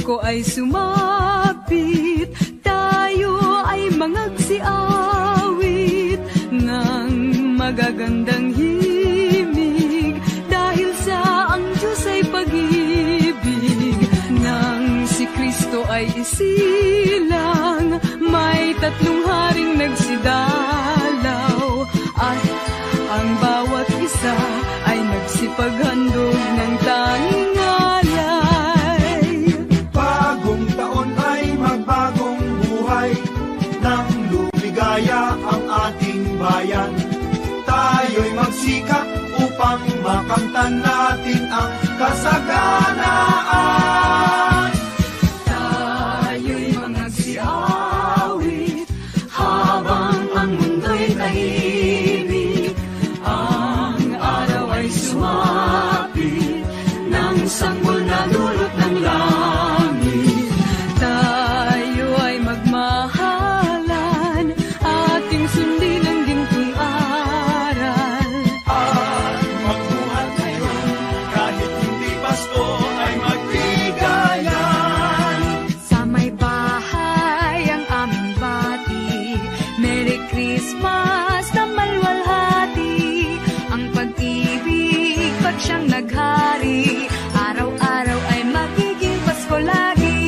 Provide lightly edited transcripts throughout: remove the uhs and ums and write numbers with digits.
Pasko ay sumapit, tayo ay mangagsiawit ng magagandang himig, dahil sa ang Diyos ay pag-ibig. Nang si Kristo ay isilang, may tatlong haring nagsidalaw, at ang bawat isa ay nagsipaghandog ng tanging alay. Bagong taon ay magbagong buhay, nang lumigaya ang ating bayan. Tayo'y magsikap upang makamtan natin ang kasaganaan. Tayo'y mangagsiawit habang ang mundo'y tahimik. Ang araw ay sumapit ng sanggol na dulot ng langit. Tayo ay magmahalan, ating sundin ang gintong aral. At magbuhat ngayon, kahit hindi Pasko ay magbigayan. Sa may bahay ang aming bati, Merry Christmas na malwalhati. Ang pag-ibig pag siyang naghari, araw-araw ay magiging Pasko lagi.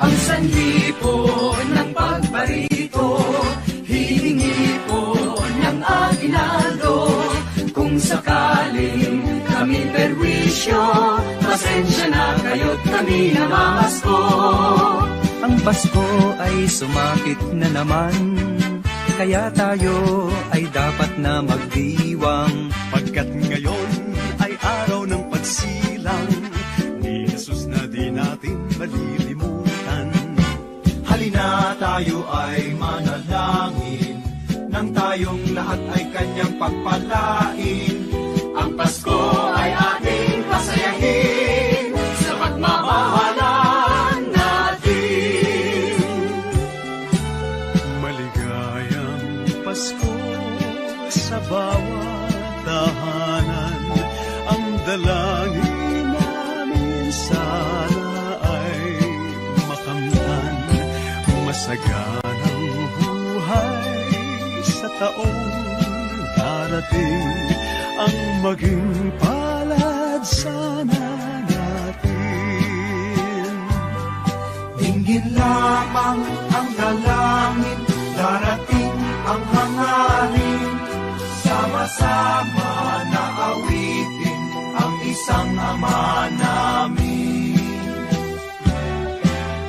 Ang sanhi po ng pagbarito, hihingi po ng aginaldo. Kung sakaling kami perwisyo, pasensya na kayo't kami namamasko. Ang Pasko ay sumakit na naman, kaya tayo ay dapat na magdiwang. Pagkat ngayon ay araw ng pagsilang, ni Jesus na di natin malilimutan. Halina tayo ay manalangin, nang tayong lahat ay kanyang pagpalain. Ang Pasko ay ating pasayahin, sa pagmamahalan natin. Maligayang Pasko sa bawat tahanan. Ang dalangin namin sana ay makamtan, masaganang buhay sa taong darating. Ang maging palad sana natin. Dinggin lamang ang dalangin, darating ang hangarin. Sama-sama na awitin ang isang Ama namin.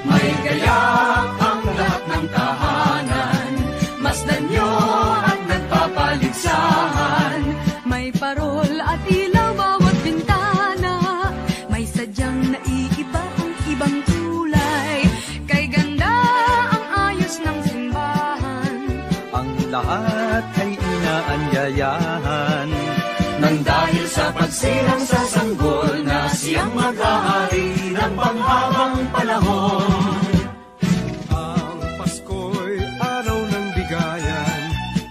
May gayak ang lahat ng tahanan, masdan nyo at nagpapaligsahan. May parol at ilaw bawat bintana, may sadyang naiiba ang ibang kulay. Kay ganda ang ayos ng simbahan, Ang lahat ay inaanyayahan, nang dahil sa pagsilang sa sanggol na siyang mag-ahari ng panghabang panahon. Ang Pasko'y araw ng bigayan,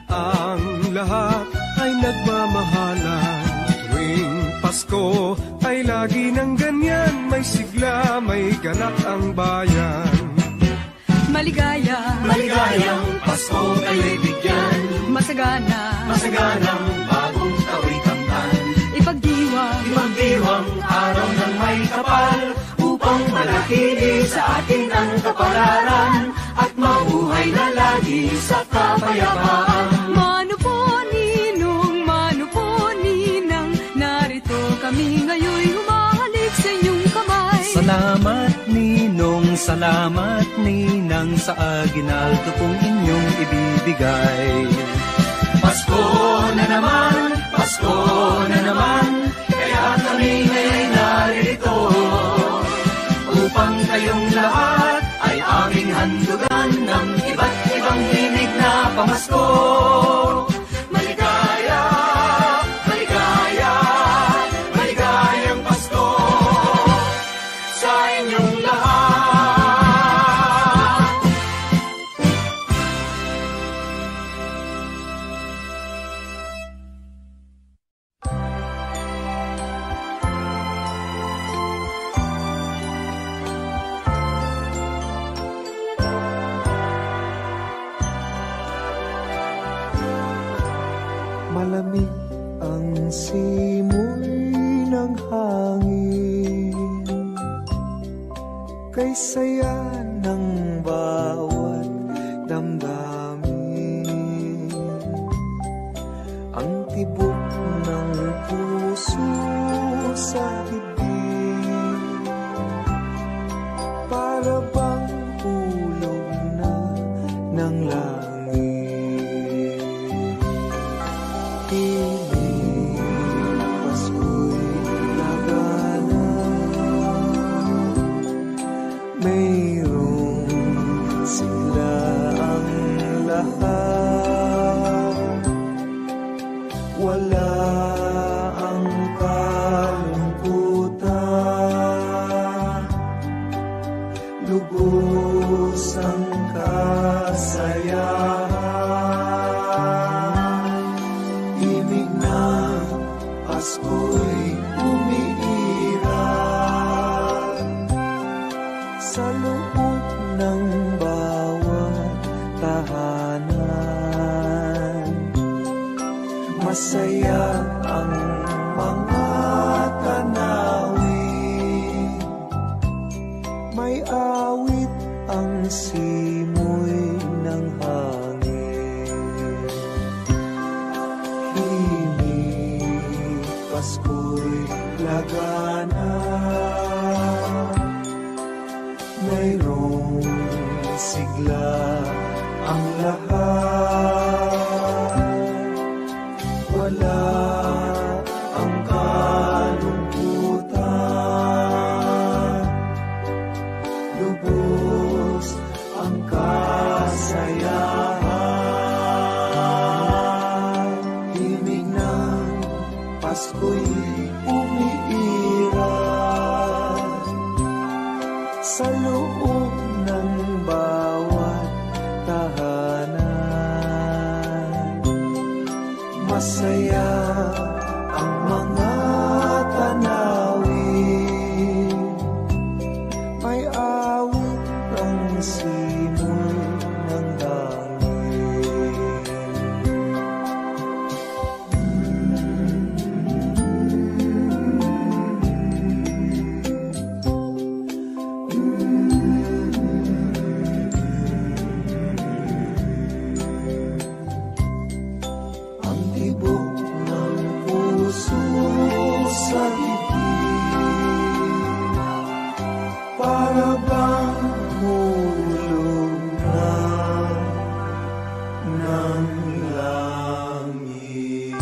ang lahat ay nagmamahalan. Tuwing Pasko ay lagi ng ganyan, may sigla, may ganap ang bayan. maligaya, Maligayang Pasko kayo'y bigyan, masagana, masaganang bagong kawitamtan. ipagdiwang Araw ng may kapal, upang manatili sa atin ang kapalaran, at mabuhay na lagi sa kapayapaan. Mano po ninang, narito kami ngayon humahalik sa inyong kamay. Salamat ninang sa aginaldo kong inyong ibibigay. Pasko na naman, kaya kami ngayon narito, upang kayong lahat ay aming handugan ng iba't ibang himig na pamasko. Maligaya, maligaya, maligayang Pasko sa inyong lahat. Malamig ang simoy ng hangin, kay saya ng bawat damdamin. Ang tibok ng puso sa dibdib, para bang hulog na ng langit. Piling Pasko'y lagana, mayroong sigla ang lahat. Wala ang kalungkutan, lubos ang kasayahan. Ibig ng Pasko'y umiiral sa loob ng bawat tahanan. Masaya ang mga tanawin, may awit ang simoy ng hangin. Himig Pasko'y lagana, mayroong sigla ang lahat. Wala ang kalungkutan, lubos ang kasayahan. Himig ng Pasko'y umiiral sa loob ng bawat tahanan. Masaya ang mga tanawin, may awit ang simoy ng hangin. Ang tibok ng puso sa dibdib, para bang hulog na ng langit.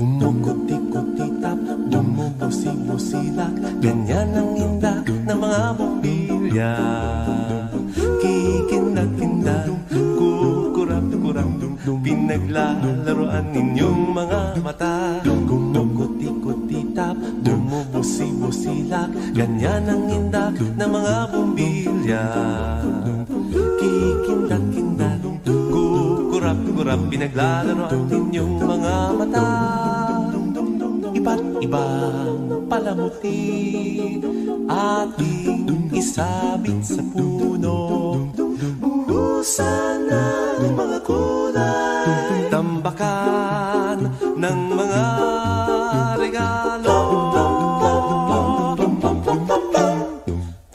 Kumukuti-kuti-tap, bumubusi-busilak, ganyan ang indak ng mga bumbilya. Kikindag-kindag, kukurap-kurap, pinaglalaroan ninyong mga mata. Kumukuti-kuti-tap, bumubusi-busilak, ganyan ang indak ng mga bumbilya. Kikindag-kindag, kukurap-kurap, pinaglalaroan ninyong mga mata. Iba't ibang palamuti ating isabit sa puno. Buhusan ng mga kulay, tambakan ng mga regalo.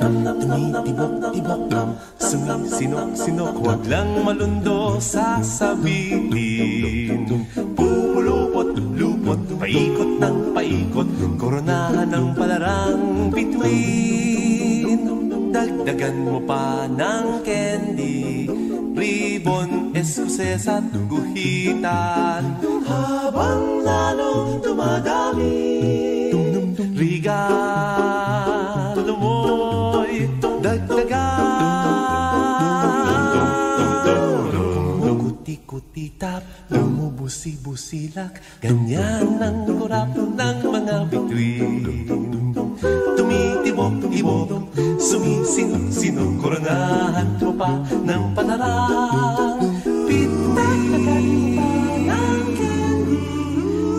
Tumitibak-tibak, sumisinok-sinok, huwag lang malundo sasabihin. Pupulupot-lupot, paikot ng paikot, koronahan ng pala dagdagan mo pa ng candy, ribbon, eskuses at guhitan. Habang lalong dumadami, regalo mo'y dagdagan. Kuti-kuti-tap, bumubusi-busilak, ganyan ang kurap ng mga bituin. Tumitibok-ibok, sumisinok-sinok, koronahan mo pa ng panarang. Pitay-tagan mo pa ng candy,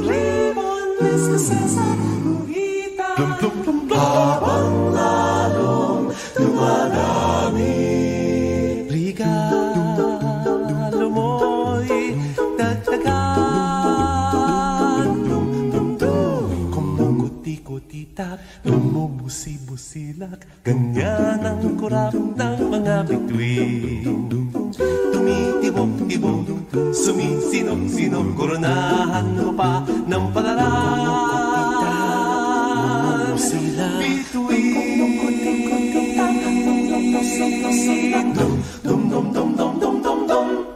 ribbon, eskuses at guhitan. Habang lalong dumadami, regalo mo'y dagdagan. Kumukuti-kuti-tap, bumubusi-busilak, ganyan ang kurap ng mga bituin. Tumitibok-tibok, sumisinok-sinok, koronahan mo pa ng palaran. Bituin. Dum-dum-dum-dum-dum-dum-dum.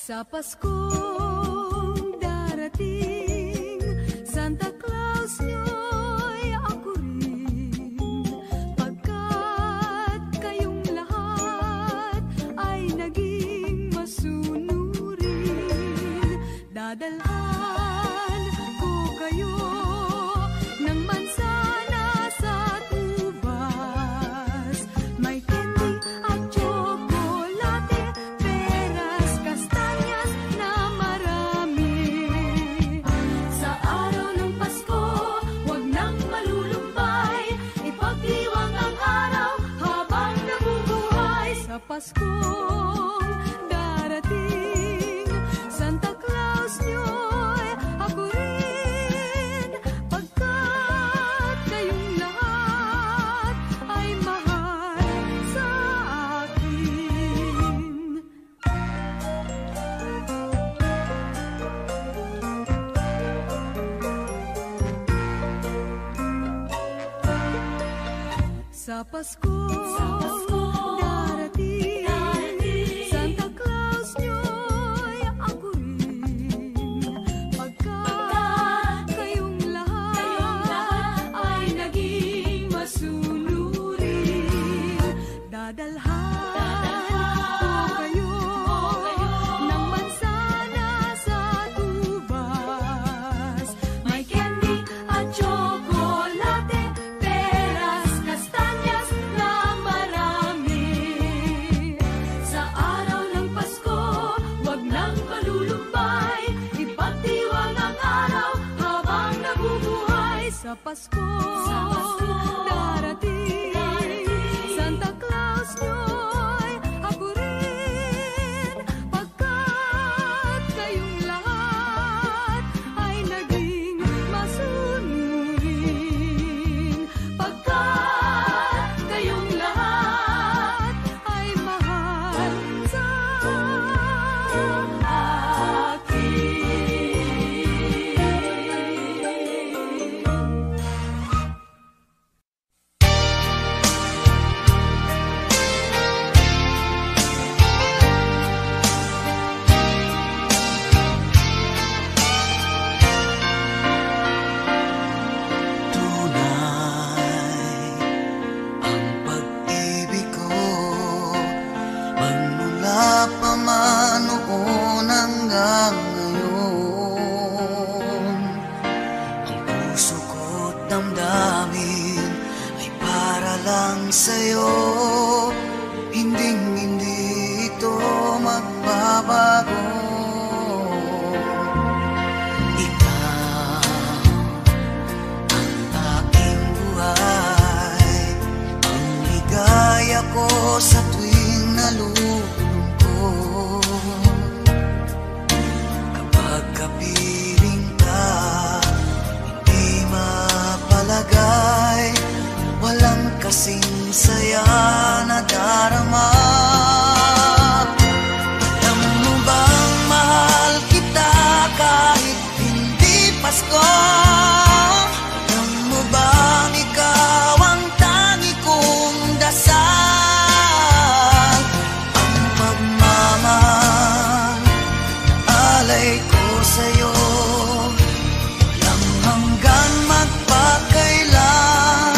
Sa Paskong darating, Santa Claus nyo'y ako rin, pagkat kayong lahat ay naging masunurin. Dadalhan ko kayo ng mansana sa tubas, may candy at tsokolate, peras, kastanyas na marami. Sa araw ng Pasko, huwag nang malulumbay, ipagdiwang ang araw habang nabubuhay. Sa Paskong darating, Santa Claus nyo'y ako rin, pagkat kayong lahat ay mahal sa akin. Sa Paskong darating, Santa Claus nyo'y ako rin, pagkat kayong lahat ay naging masunurin. Dadalhan ko kayo ng mansana sa tubas, may candy at tsokolate, peras, kastanyas na marami. Sa araw ng Pasko, huwag nang malulumbay, ipagdiwang ang araw habang nabubuhay. Sa Paskong darating, Santa Claus nyo'y ako rin, pagkat kayong lahat ay naging masunurin. Pagkat kayong lahat ay mahal sa Tunay ang pag-ibig ko, magmula pa man noon hanggang ngayon. Ang puso ko't damdamin ay para lang sa'yo, hinding-hindi ito magbabago. Ikaw ang aking buhay, ang ligaya ko sa tuwing nalulungkot. Kapag kapiling ka, hindi mapalagay, walang kasing saya na darama. Alam mo bang mahal kita kahit hindi Pasko? Alam mo bang ikaw ang tangi kong dasal? Ang pagmamahal na alay ko sa'yo, walang hanggan magpakailan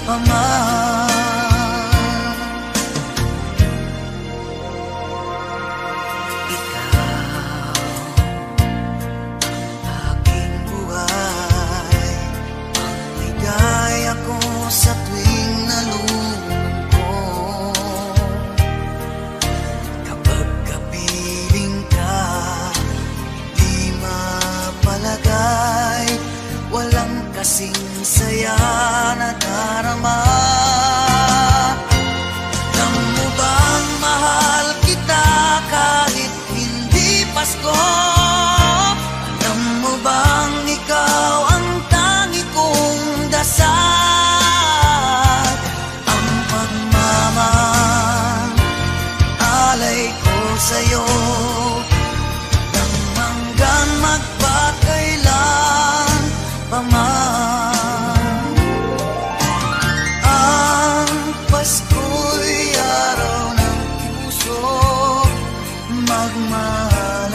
pa man. Ikaw ang aking buhay, ang ligaya ko sa tuwing nalulungkot. Kapag kapiling ka, di mapalagay, walang kasing saya na darama. Alam mo bang mahal kita kahit hindi Pasko? Alam mo bang ikaw ang tangi kong dasal? Ang pagmamahal alay ko sa'yo, walang hanggan magpakailan pa man. Ang Pasko'y araw ng puso, magmahal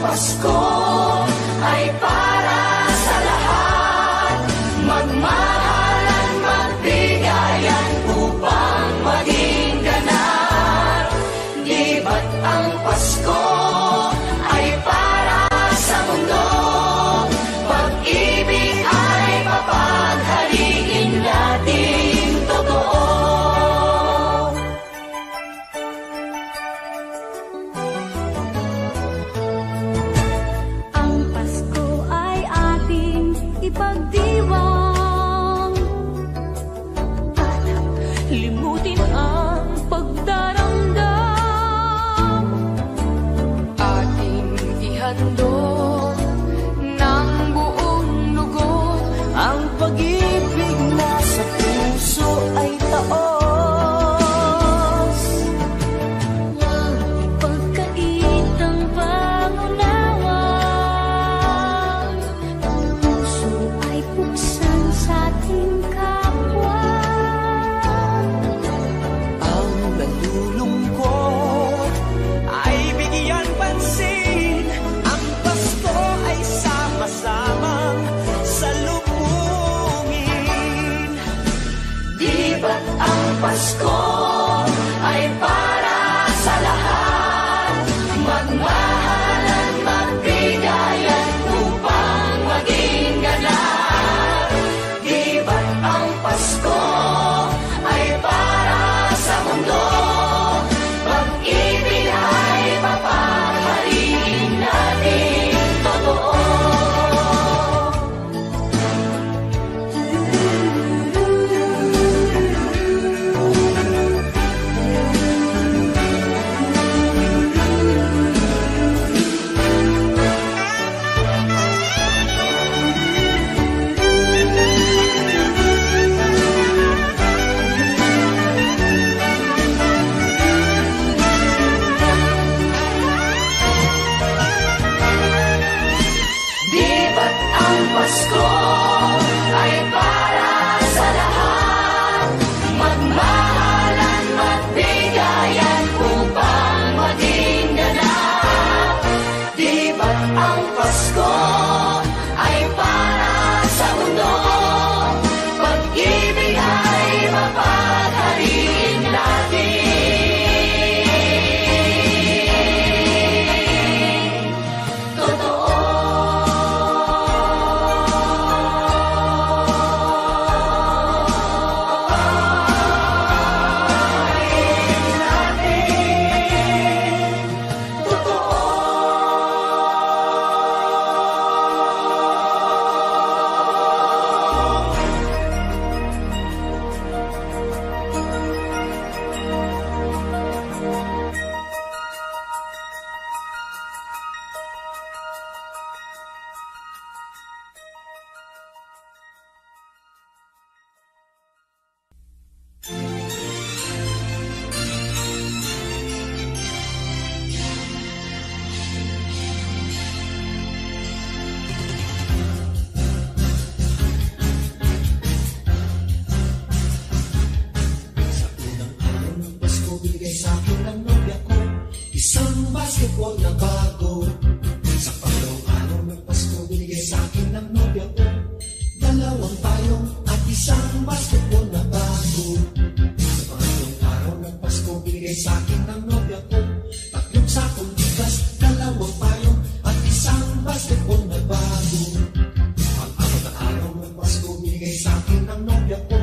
Pasko ay para sa lahat. Magmahalan, magbigayan upang maging ganap. Di ba't ang Pasko ay para sa mundo? Pag-ibig ay papaghaliin natin totoo. Ang Pasko ay ating ipagdiwang at limutin ang pagdaramdam. Ating ihandog ng buong lugod Ang pag-ibig na sa puso ay taos. Huwag ipagkait ang pangunawa. Ang puso ay buksan sa ating kapwa. Ang nalulungkot ay bigyan pansin. Ang Pasko ay sama-samang salubungin. Di ba't ang Pasko ay para sa lahat? Magmahalan, magbigayan upang maging ganap. Di ba't ang Pasko ay para sa mundo? Pag-ibig ay papaghaliin natin totoo. Di ba't ang Pasko ay para sa lahat? Magmahalan, magbigayan upang maging ganap. Di ba't ang Pasko ay para sa mundo? Pag-ibig ay mapaghaliin natin totoo. Isang basketball na bago. Sa pangalawang araw ng Pasko, binigay sa akin ng nobya ko 2 payong at isang basketball na bago. Sa pangalawang araw ng Pasko, binigay sa akin ng nobya ko 3 sakong bigas, 2 payong at isang basketball na bago. Pang-apat na araw ng Pasko, binigay sa akin ng nobya ko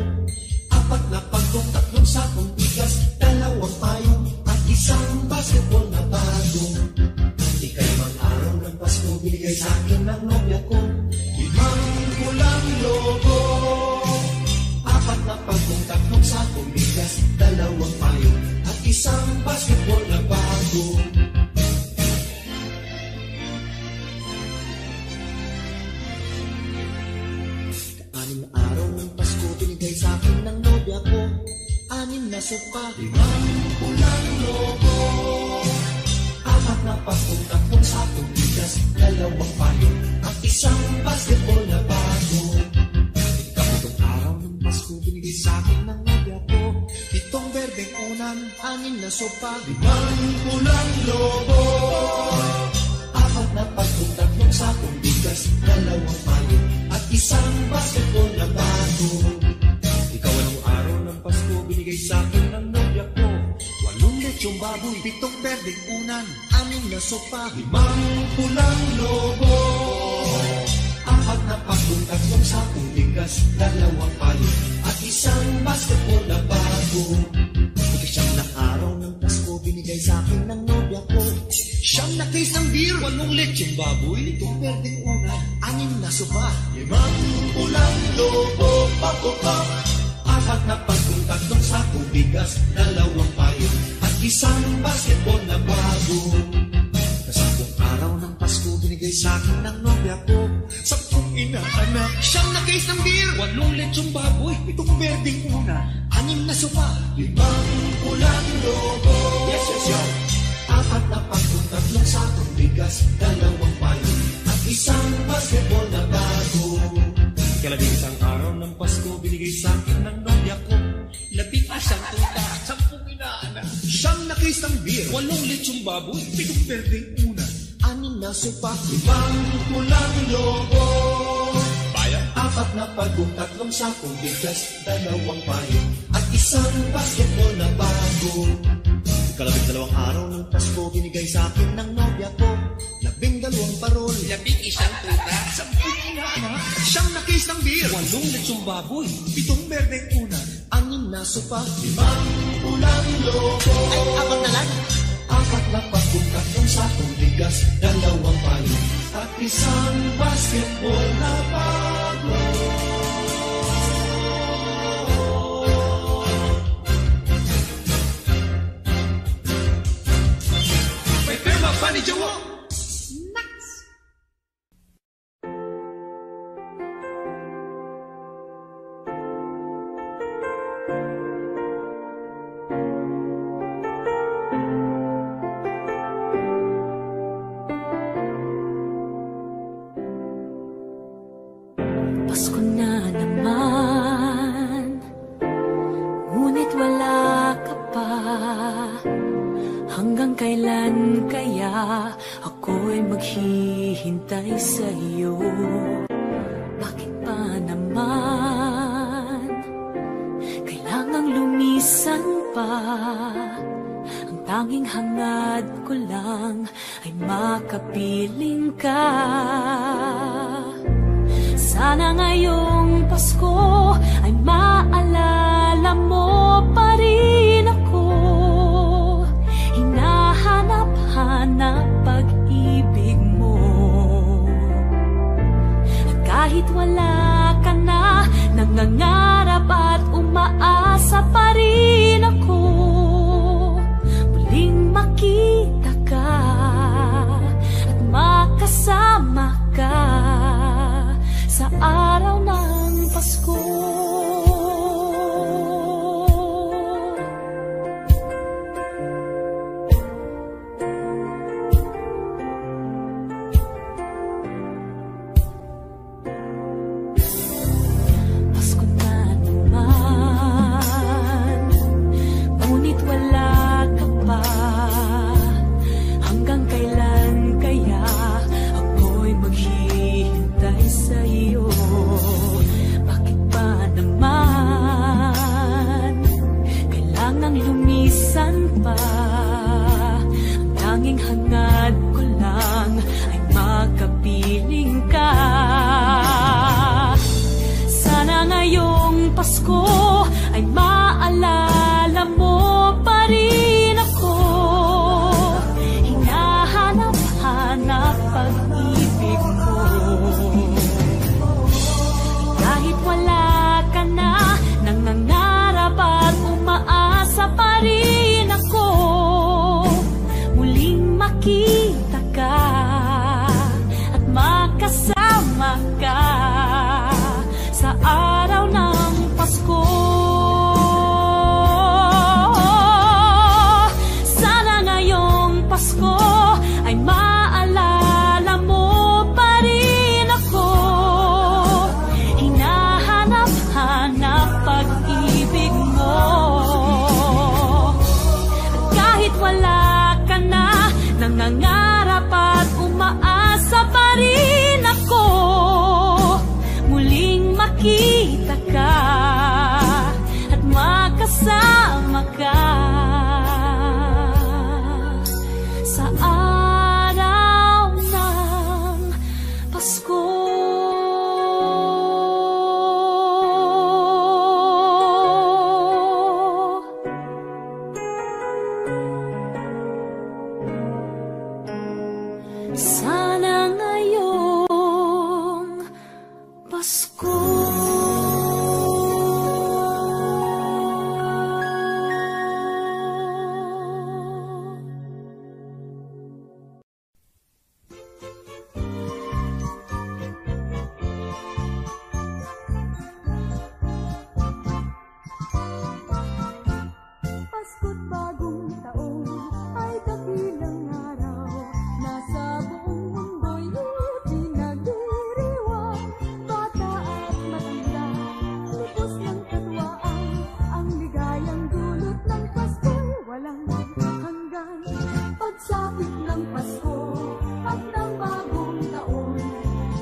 4 na pagkong, 3 sakong bigas, 2 payong at isang basketball na bago. Ikalimang araw ng Pasko, binigay sa akin ng nobya ko 5 pulang logo, 4 na pagkong, 3 sakong bigas, 2 payong at isang basketball na bago. Anim na araw ng Pasko, binigay sa akin ng nobya ko 6 na sopa, 5 pulang logo, 4 na pagkong, 3 sakong bigas, 2 payong at isang basketball na bago. Ikatlong araw ng Pasko, binigay sa akin ng nobya ko 7 berdeng unan, 6 na sopa, 5 pulang logo, 4 na pitong berdeng unan, anim na sopa, limang pulang lobo, apat na pakong, tatlong sakong bigas, dalawang payo, at isang basketball na bago. Siyam na araw ng Pasko, binigay sa akin ng nobya ko. Siyam na isang beer, 8 lechong baboy, pitong berdeng unan, anim na sopa, limang pulang lobo, pakopap, apat na pakong, tatlong sakong bigas, dalawang payo, at isang basketball na bago. Kasabong araw ng Pasko, binigay sa akin ng nobya ko. 10 inaanak, siyam na isang beer, 8 lechong baboy, pitong berdeng una, anim na sopa, limang pulang lobo. Yes, yes, yes. Apat na pakong, tatlong sakong bigas, dalawang payo, at isang basketball na bago. Kalabing isang araw ng Pasko, binigay sa akin ng nobya ko. 11 tuta, 10 inaanak, siyam na isang beer, 8 lechong baboy, pitong berdeng una, anim na sopa, limang pulang lobo. Bayan, apat na pagong, tatlong sakong bigas, dalawang payo, at isang basketball na bago. Kalabing 2 araw ng Pasko, binigay sa akin ng nobya ko. 12 parol, 11 tuta, 10 inaanak, siyam na isang beer, 8 lechong baboy, pitong berdeng una, anim na sopa, limang pulang lobo. Ay, apat na lang. Apat na pagong, tatlong sakong bigas, dalawang payo, at isang basketball na bago. May pirma pa ni Jowo. Pasko na naman, ngunit wala ka pa. Hanggang kailan kaya ako'y maghihintay sa iyo? Bakit pa naman kailangang lumisan pa? Ang tanging hangad ko lang ay makapiling ka. Sana ngayong Pasko ay maalala mo pa rin ako. Hinahanap-hanap pag-ibig mo. At kahit wala ka na, nangangarap at umaasa pa rin ako. Muling makita ka at makasama ka sa araw ng Pasko. Pasko na naman, ngunit wala ka pa. Hanggang kailan kaya ako'y maghihintay sa iyo? Bakit ba naman kailangang lumisan pa? Ang tanging hangad ko lang ay makapiling ka. Sana ngayong Pasko ay maalala mo pa rin ako. Hinahanap-hanap pag-ibig mo. Kahit wala ka na, nangangarap at umaasa pa rin ako. Muling makita ka at makasama ka sa araw ng Pasko. araw ng Pasko. Sana ngayong Pasko Pasko't bagong taon ay dakilang araw na sa buong mundo'y pinagdiriwang. Bata at matanda, lubos ng katwaan, ang ligayang dulot ng Pasko'y walang hanggan. Pagsapit ng Pasko at ng bagong taon,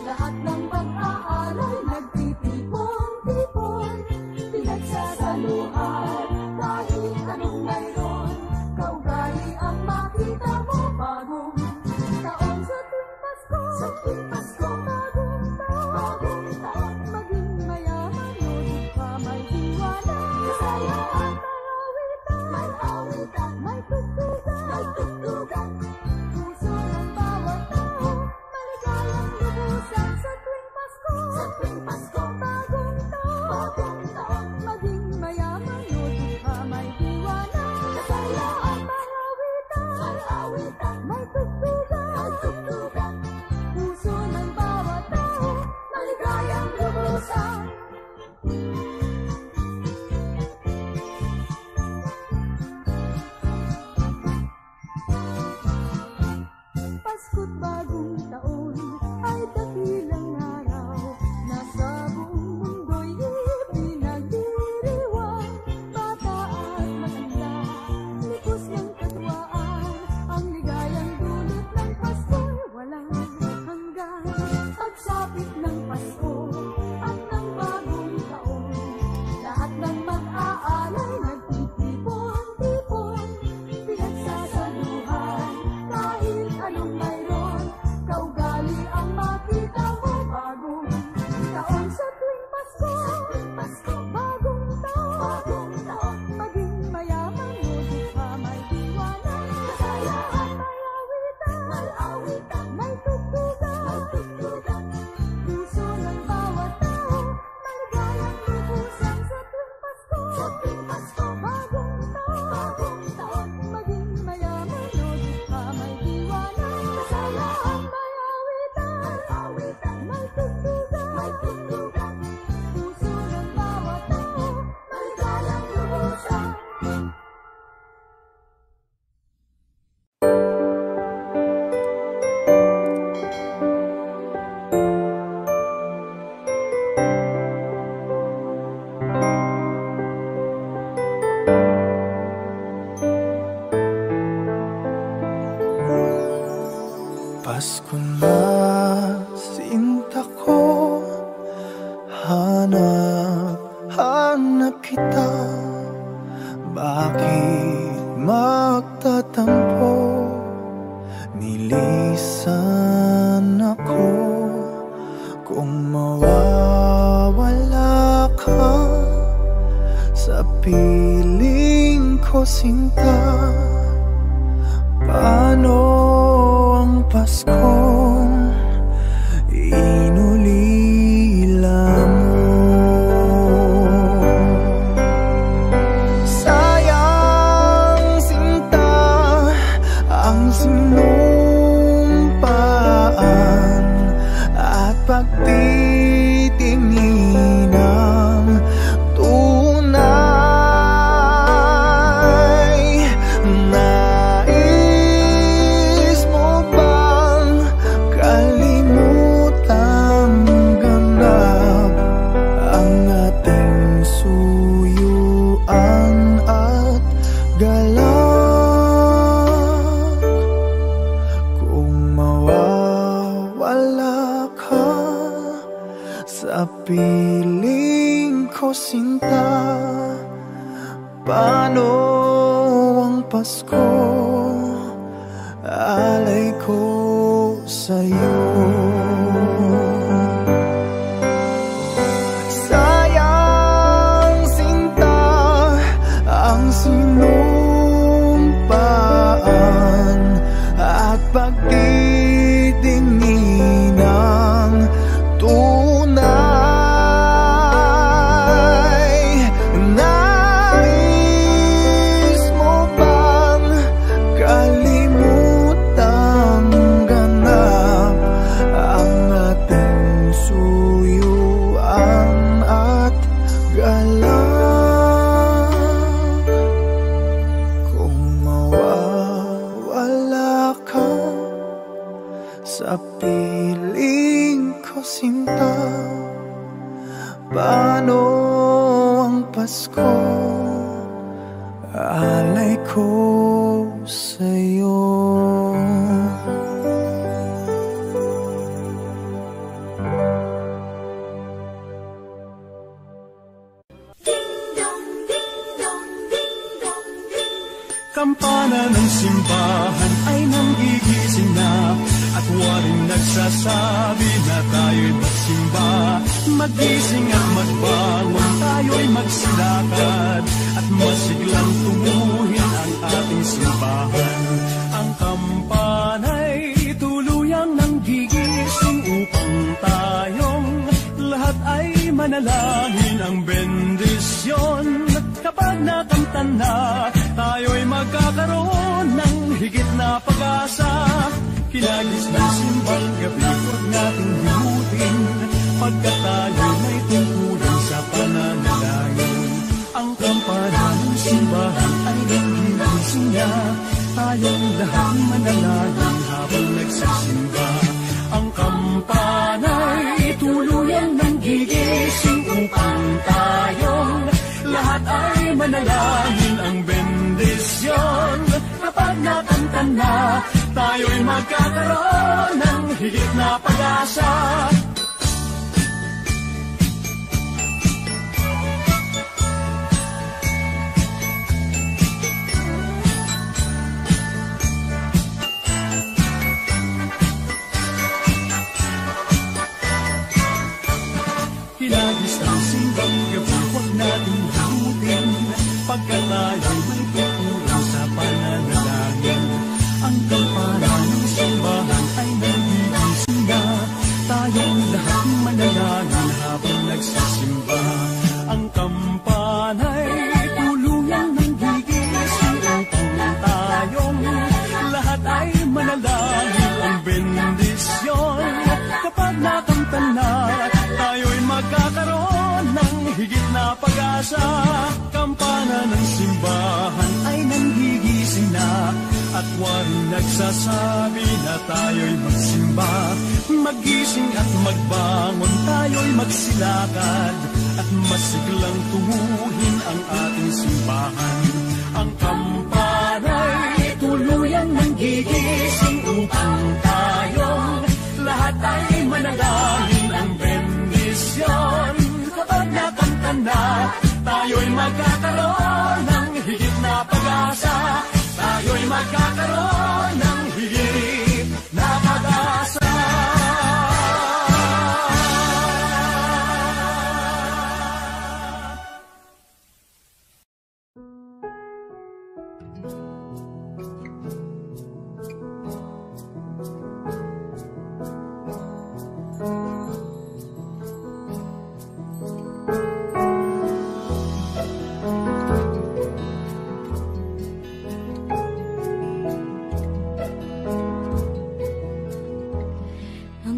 lahat ng pag-aaral nagtitipon-tipon, pinagsasaluhan kahit anong mayroon. Kaugali ang makita mo bagong taon sa tuwing Pasko. Sa tuwing Pasko, bagong taon, maging mayaman o dukha, may diwala, kasayaan, may awitan, may tugtugan, puso ng bawat tao, maligayang lubusan sa tuwing Pasko. Sa tuwing Pasko, bagong taon, maging mayaman o dukha, may diwala, kasayaan, may awitan, may tugtugan, puso ng bawat tao, maligayang lubusan. Pasko't bagong taon ay dakilang araw na sa buong mundo'y pinagdiriwang. Bata at matanda, lipos ng katwaan, ang ligayang dulot ng Pasko'y walang hanggan. Pagsapit ng Pasko at ng bagong taon, lahat ng mag-aalay nagtitipon-tipon, pinagsasaluhan kahit anong mayroon. Kaugali ang makita mo bagong taon sa tuwing Pasko. Bagong taon, maging mayaman o dukha, may diwala, kasayaan, may awitan, may tugtugan, puso ng bawat tao, maligayang lubusan sa tuwing Pasko. Bagong taon, maging mayaman o dukha, may diwala, kasayaan, may awitan, may tugtugan, puso ng bawat tao, maligayang lubusan. Pasko na, sinta ko, hanap kita. Bakit magtatampo? Nilisan ako. Kung mawawala ka sa piling ko, sinta, paano ang Paskong inulila mo? Sayang, sinta, ang sinumpaan at pagtitingin ng tunay. Nais mo bang kalimutang ganap ang ating suyuan at galak? Kung mawawala ka sa piling ko, sinta, paano ang Pasko? Alay alay ko sa'yo. Sayang sinta ang sinumpaan at pagtitingin ng tunay. Nais mo bang kalimutang ganap ang ating suyuan at galak? Kung mawawala ka sa piling ko, sinta, paano ang Pasko? Alay ko sa'yo. Kampana ng simbahan ay nanggigising na, at waring nagsasabi na tayo'y magsimba. Magising at magbangon, tayo'y magsilakad, at masiglang tumuhin ang ating simbahan. Ang kampana'y tuluyang nanggigising upang tayong lahat ay manalangin ang bendisyon. Kapag nakamtan na, tayo'y magkakaroon ng higit na pag-asa. Kinagis ng simbang gabi, huwag nating himutin, pagkat tayo may tungkulin sa pananalangin. Ang kampana ng simbahan ay nanggigising na, tayong lahat manalangin habang nagsisimba. Ang kampana'y tuluyang nanggigising upang tayong lahat ay manalangin ang bendisyon. Kapag nakamtan na, tayo'y magkakaroon ng higit na pag-asa. Kinagis ng simbang gabi, huwag nating himutin, pagkat tayo'y may tutulong sa pananalangin. Ang kampana ng simbahan ay nanggigising na, tayong lahat manalangin habang nagsisimba. Ang kampana'y tuluyang nanggigising upang tayong lahat ay manalangin ang bendisyon. Kapag nakamtan na, tayo'y magkakaroon ng higit na pag-asa. Kampana ng simbahan ay nanggigising na, at waring nagsasabi na tayo'y magsimba. Magising at magbangon, tayo'y magsilakad, at masiglang tunguhin ang ating simbahan. Ang kampana'y tuluyang nanggigising upang tayong lahat ay manalangin ang bendisyon. Kapag nakamtan na, tayo'y magkakaroon ng higit na pag-asa. Tayo'y magkakaroon ng higit na pag-asa.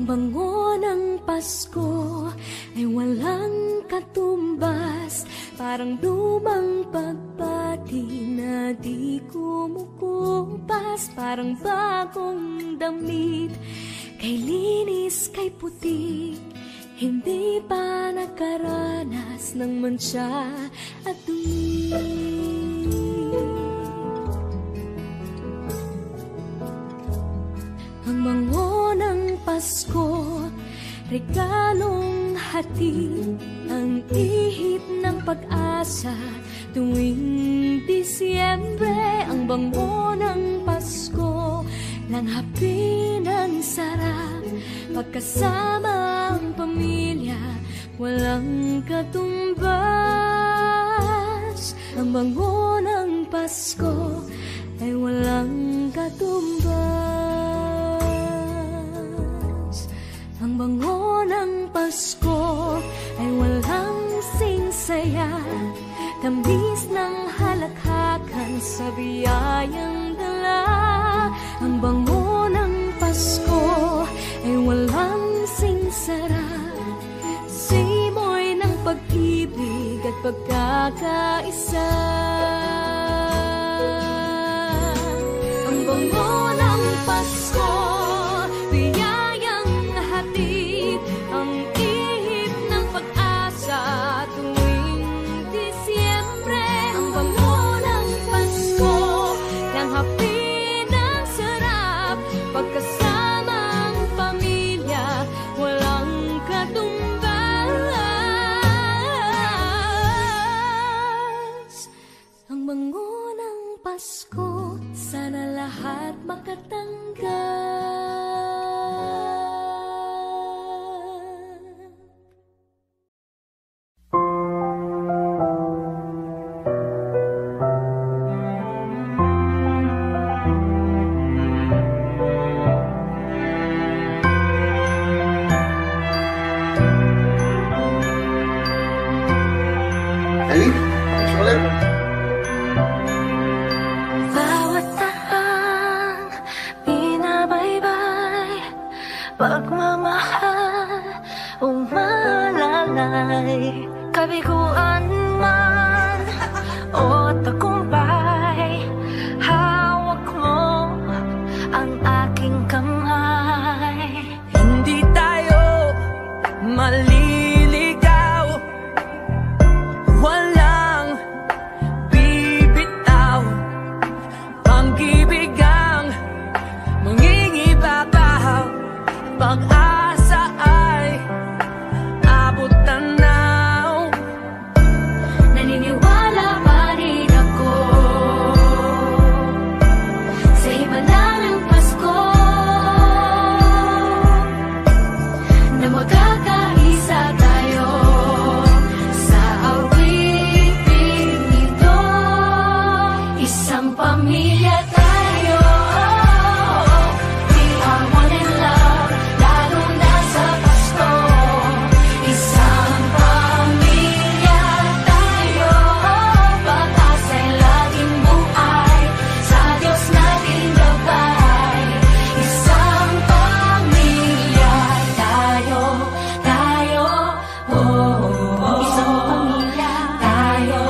Bango ng Pasko ay walang katumbas, parang lumang pagpati na di kumukumpas. Parang bagong damit, kay linis, kay puti, hindi pa nakaranas ng mantsa at dumi. Ang bango ng Pasko, regalong hatid, ang ihip ng pag-asa. Tuwing Disyembre, ang bango ng Pasko, ng hapin ang sarap, pagkasama ang pamilya, walang katumbas. Ang bango ng Pasko ay walang katumbas. Ang bango ng Pasko ay walang singsaya, tamis ng halakhakan sa biyayang dala. Ang bango ng Pasko ay walang singsara, simoy ng pag-ibig at pagkakaisa. Ang bango ng Pasko, biyayang hatid, ang ihip ng pag-asa tuwing Disyembre. Ang bango ng Pasko, ng hapin ang sarap, pagkasama ang pamilya, walang katumbas. Ang bango ng Pasko, sana lahat makatanggap. Bawat taang binabaybay, pagmamahal umalalay, kabiguan man o tagumpay, hawak mo ang aking kamay. Hindi tayo maliligaw, walang bibitaw, pag-ibig ang mangingibabaw, pag-asa ay abot tanaw. Naniniwala pa rin ako sa himala ng Pasko, na magkakaisa tayo sa awiting nito. Isang pamilya tayo, we are one in love, lalo na sa Pasko. Isang pamilya tayo, pag-asa'y laging buhay, sa Diyos nating gabay. Isang pamilya tayo, oh, oh, oh. Isang pamilya tayo,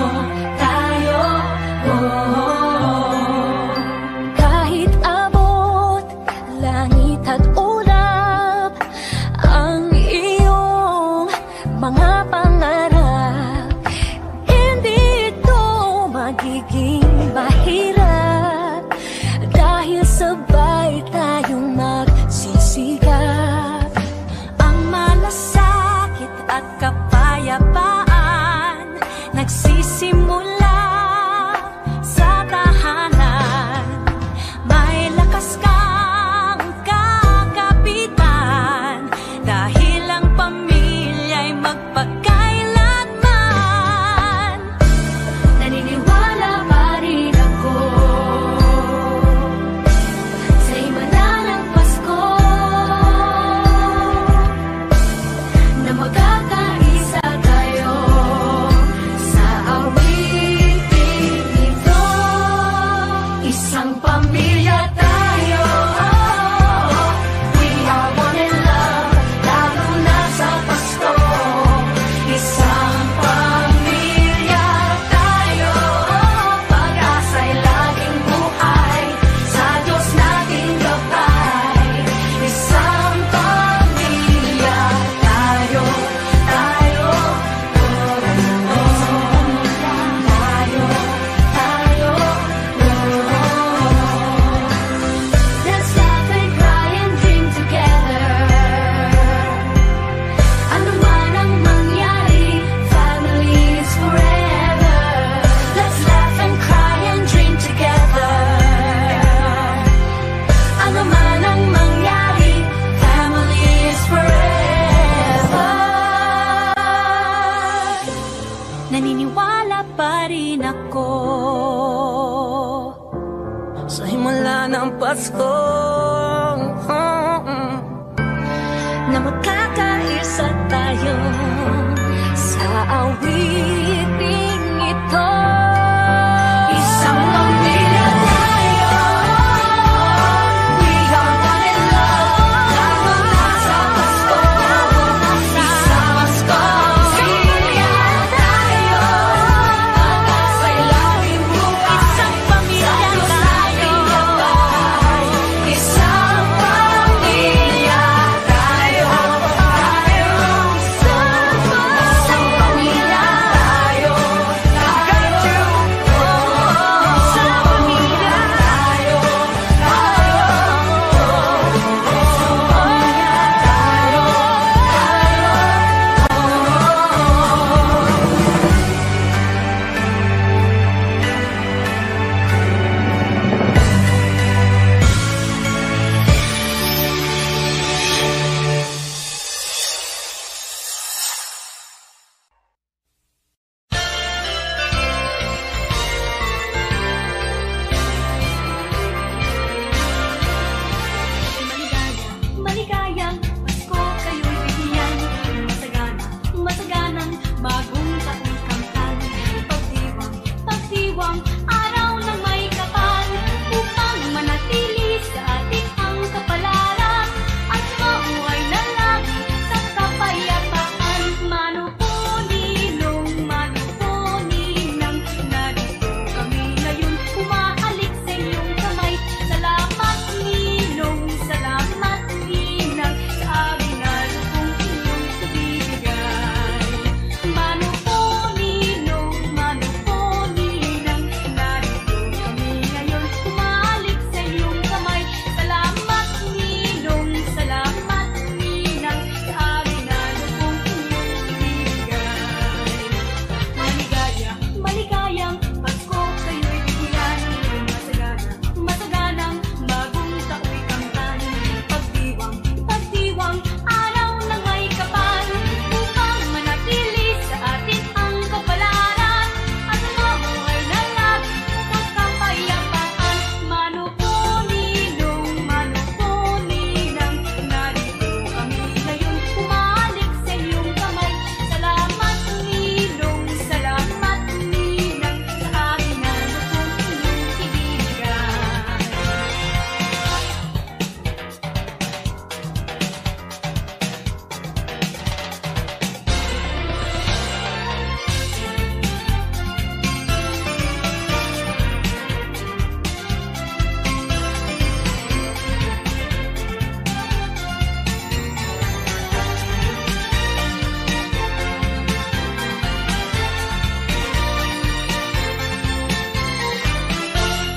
oh. Kahit abot langit at ulap ang iyong mga pangarap, hindi ito magiging mahirap, dahil sabay tayong magsisikap. Ang malasakit at kapayapaan nagsisimula sa tahanan. May lakas kang kakayahan Pasko na magkakaisa tayo sa awiting ito. Isang pamilya tayo, we are one in love. Lalo na sa Pasko, isang Pasko. Pamilya tayo, hanggang sa langit bukas. Isang pamilya tayo, isang pamilya tayo. Maligayang Pasko kayo'y bigyan. Masagana, masaganang bagong taong kamtan. Pagdiwang, araw ng may kapal. Upang manatili sa ating ang kapalaran. At mamuhay na lagi sa kapayapaan. Manupuninong, manupuninang. Narito kami ngayon, umahalik sa iyong kamay. Salamat Ninong, salamat Ninang, sa aginal kung inyong ibibigay. Manupuninong, manupuninang. Narito kami ngayon, umahalik sa iyong kamay. Salamat Ninong, salamat Ninang, sa aginal kung inyong ibibigay. Maligayang Pasko kayo'y bigyan. Masaganang bagong tao'y kamtan. Pagdiwang, araw ng may kapal. Upang manatili sa atin ang kapalaran. At mamuhay na lagi sa kapayapaan. Manupuninong, manupuninang. Narito kami ngayon, umahalik sa iyong kamay. Salamat Ninong, salamat Ninang, sa aginal kung inyong ibibigay.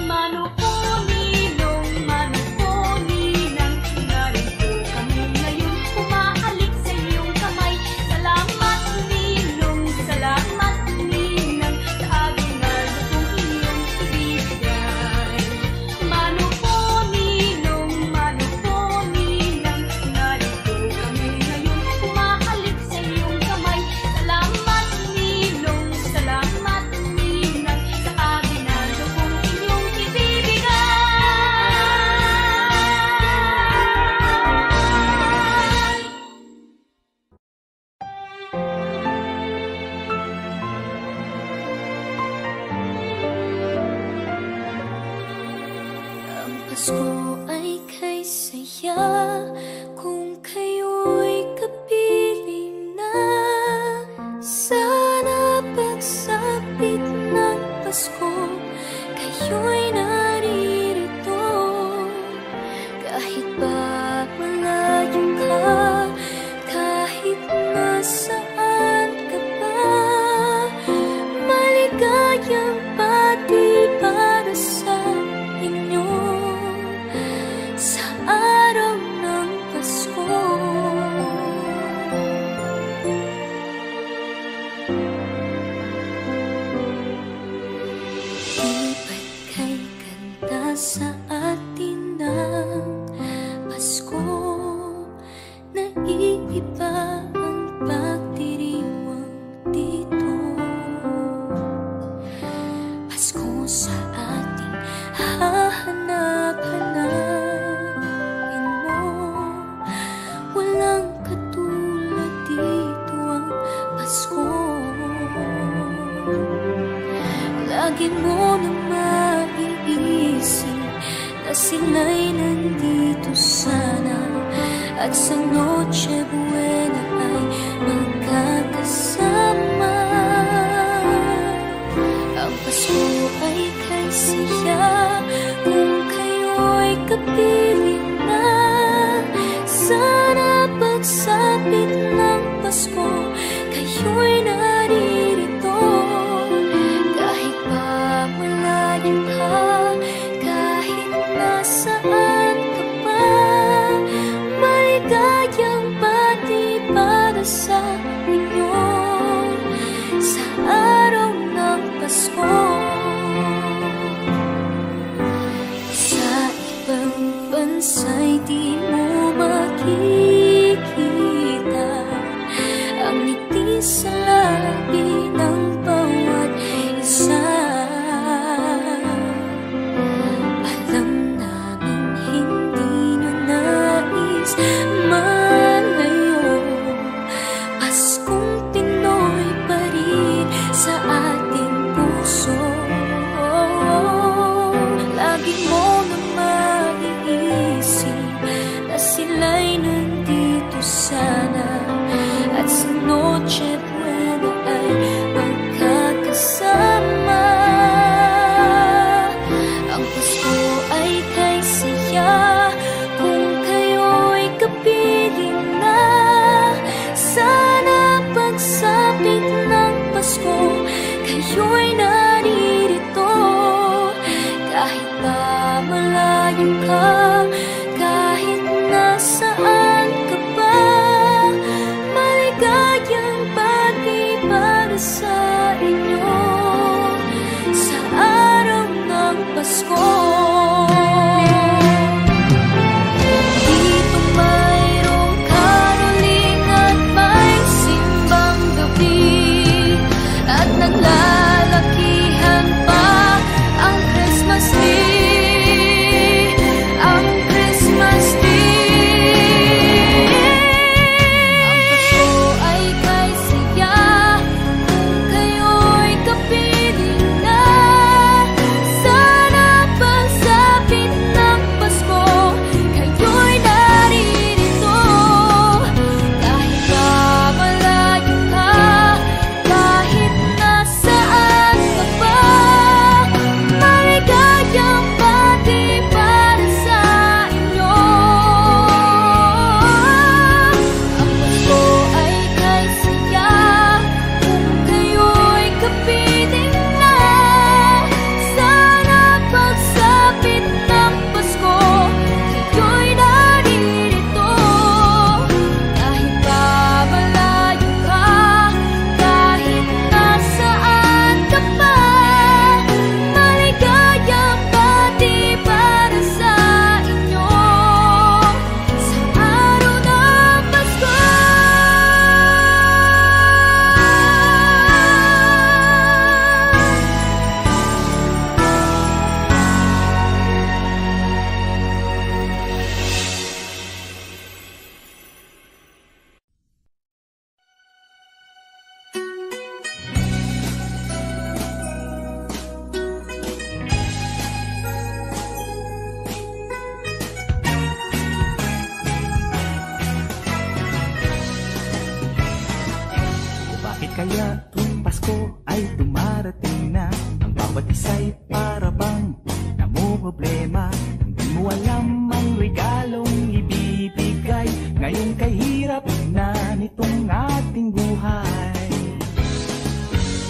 Manupuninong, manupuninang. Narito kami ngayon, umahalik sa iyong kamay. Salamat Ninong, salamat Ninang, sa aginal kung inyong ibibigay. Manupuninong, manupuninang. Narito kami ngayon, umahalik sa iyong kamay. Salamat Ninong, salamat Ninang, sa aginal kung inyong ibibigay. Ang Pasko ay kay saya kung kayo'y kapiling na. Sana pagsapit ng Pasko, kayo'y naririto. Kahit pa malayo ka, kahit nasaan ka pa, maligayang patil para sa inyo. Sa araw at sa Noche Buena ay magkakasama. Ang Pasko ay kay saya kung kayo'y kapiling na. Sana pagsapit ng Pasko kayo'y naririto. Kahit pa malayo ka, kahit nasaan ka pa, maligayang bati para sa inyo sa araw ng Pasko. Sa ibang bansa'y di mo makikita ang ngiti sa labi ng bawat isa. Alam namin hindi nyo nais malayo, Paskong Pinoy pa rin sa ating puso. Lagi mo na maiisip na sila'y nandito sana, at sa Noche Buena ay magkakasama. Ang Pasko ay kay saya kung kayo'y kapiling na. Sana pagsapit ng Pasko kayo'y naririto. Kahit pa malayo ka, kahit nasaan ka pa, maligayang bati para sa inyo sa araw ng Pasko. Dito mayroong caroling at may simbang gabi, at naglalakihan pa ang Christmas tree, ang Christmas tree. Ang Pasko ay kay saya kung kayo'y kapiling na. Sana pagsapit ng Pasko kayo'y naririto. Kahit pa malayo ka, kahit nasaan ka pa, maligayang bati para sa inyo. Ang Pasko ay kay saya kung kayo'y kapiling na. Sana pagsapit ng Pasko kayo'y naririto. Kahit pa malayo ka, kahit nasaan ka pa, maligayang bati para sa inyo sa araw ng Pasko. Bakit kaya tuwing Pasko ay dumarating na? Ang bawat isa'y para bang namumroblema. Hindi mo alam ang regalong ibibigay ngayong kahirap na nitong ating buhay.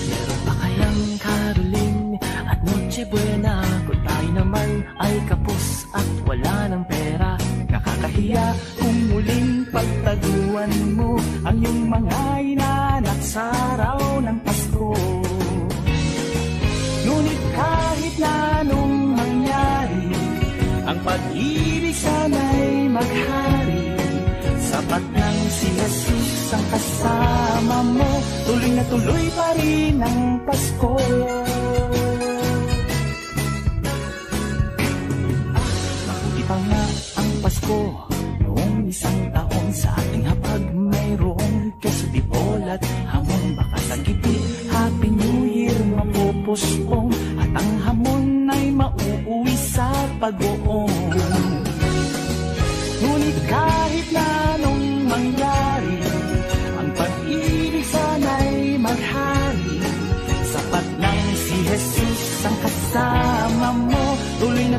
Meron pa kayang caroling at Noche Buena kung tayo naman ay kapos at wala ng pera? Nakakahiya kung muling pagtaguan mo ang iyong mga inaanak sa araw ng Pasko. Ngunit kahit na anong mangyari, ang pag-ibig sana'y maghari. Sapat ng si Jesus ang kasama mo, tuloy na tuloy pa rin ang Pasko. Mabuti pa nga ang Pasko noong isang taon, sa ating hapag mayroong keso, dipol at hamon. Baka sa gitid Happy New Year mapupuspong, at ang hamon ay mauuwi sa pag-uong. Ngunit kahit na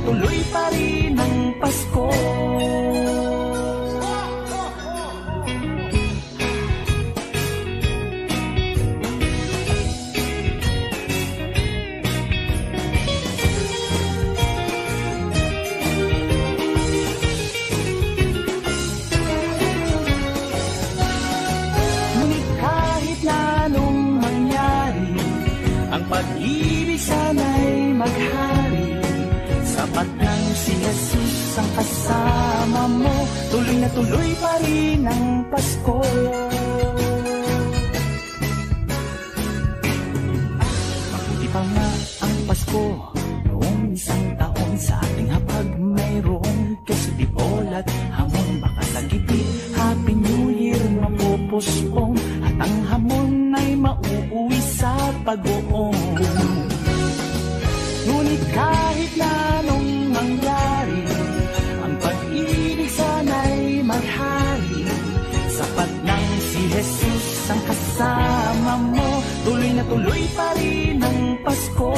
tuloy pa rin ang Pasko. Pag-ibig sana'y maghari, sapat nang si Jesus ang kasama mo, tuloy na tuloy pa rin ang Pasko. Mabuti pa nga ang Pasko noong isang taon, sa ating hapag mayroong kesibol at hamon. Baka sa gitid Happy New Year mapupuspong, at ang hamon ay mauuwi sa pag-uong. Ngunit kahit na anong mangyari, ang pag-ibig sana'y maghari, sapat nang si Jesus ang kasama mo, tuloy na tuloy pa rin ang Pasko.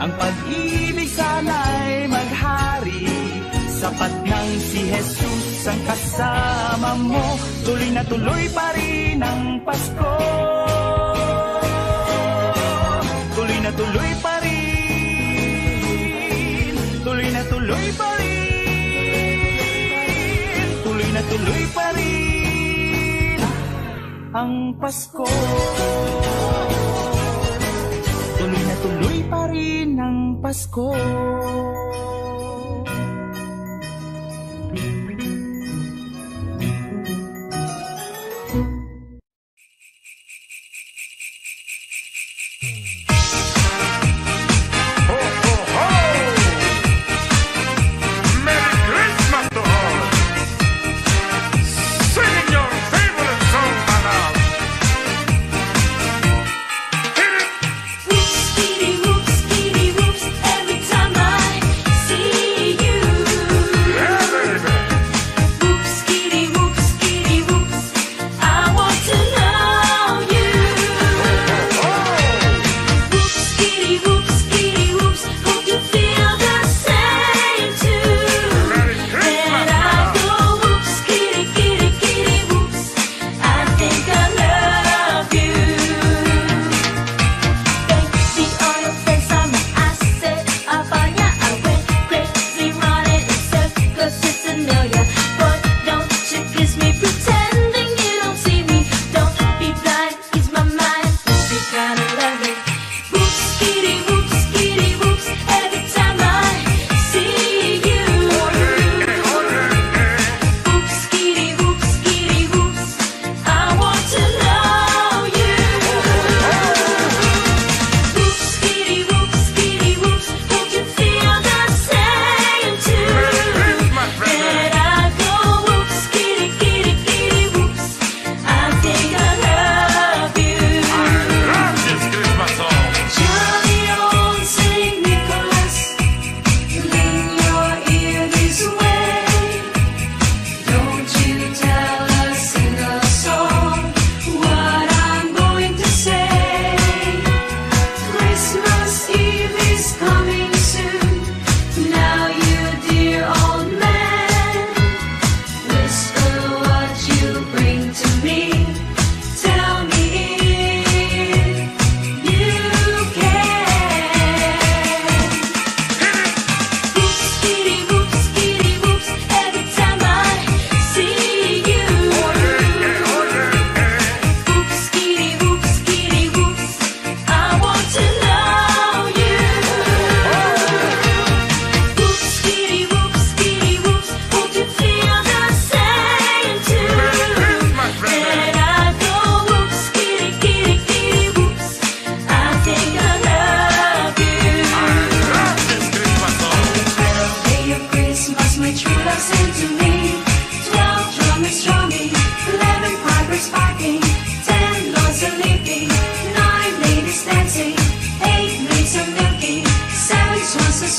Ang pag-ibig sana'y maghari, sapat nang si Jesus ang kasama mo, tuloy na tuloy pa rin ang Pasko. Tuloy na tuloy pa rin, tuloy na tuloy pa rin, tuloy na tuloy pa rin ang Pasko. Tuloy na tuloy pa rin ang Pasko. Whoops, skitty, whoops, every time I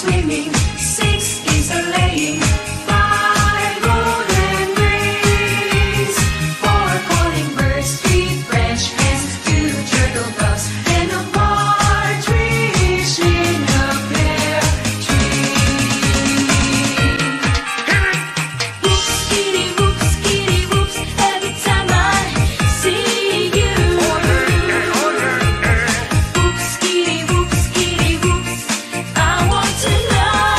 swinging, 6 geese are laying, 5 golden rings, 4 calling birds, 3 French hens, 2 turtle doves, and a partridge in a pear tree. Whoops, skitty, whoops, every time I see you. Whoops, skitty, whoops, I want to know.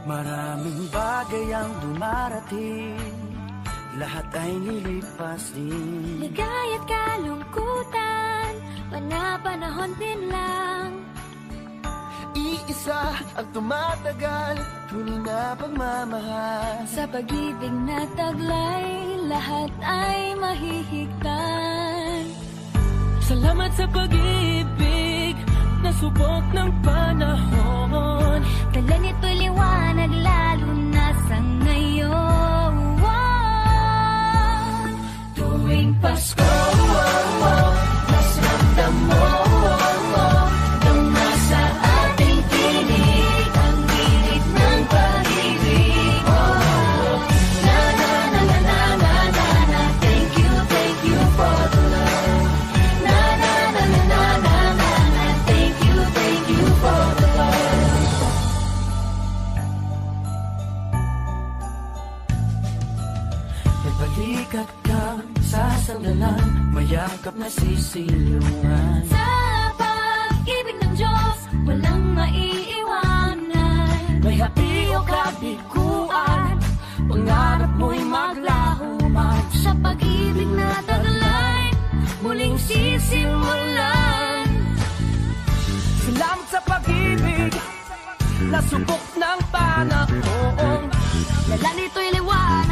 Maraming bagay ang dumarating, lahat ay nilipas din. Ligaya't kalungkutan, panahon din lang. Iisa ang tumatagal, tunay na pagmamahal. Sa pag-ibig na taglay, lahat ay mahihigtan. Salamat sa pag-ibig, nasubok ng panahon. Dala nito'y liwanag, lalo na sa ngayon. Tuwing Pasko, mas ramdam mo, nung nasa ating tinig ang init ng pag-ibig. Na na na na na na na na, thank you for the love. Na na na na na na na na, thank you for the love. Nagbalikat ka sa sandalan, mayakap na sisilungan. Sa pag-ibig ng Diyos, walang maiiwanan. May hapi o kabiguan, pangarap mo'y maglaho man. Sa pag-ibig na taglay, muling sisimulan. Salamat sa pag-ibig, nasubok ng panahon. Dala nito'y liwanag,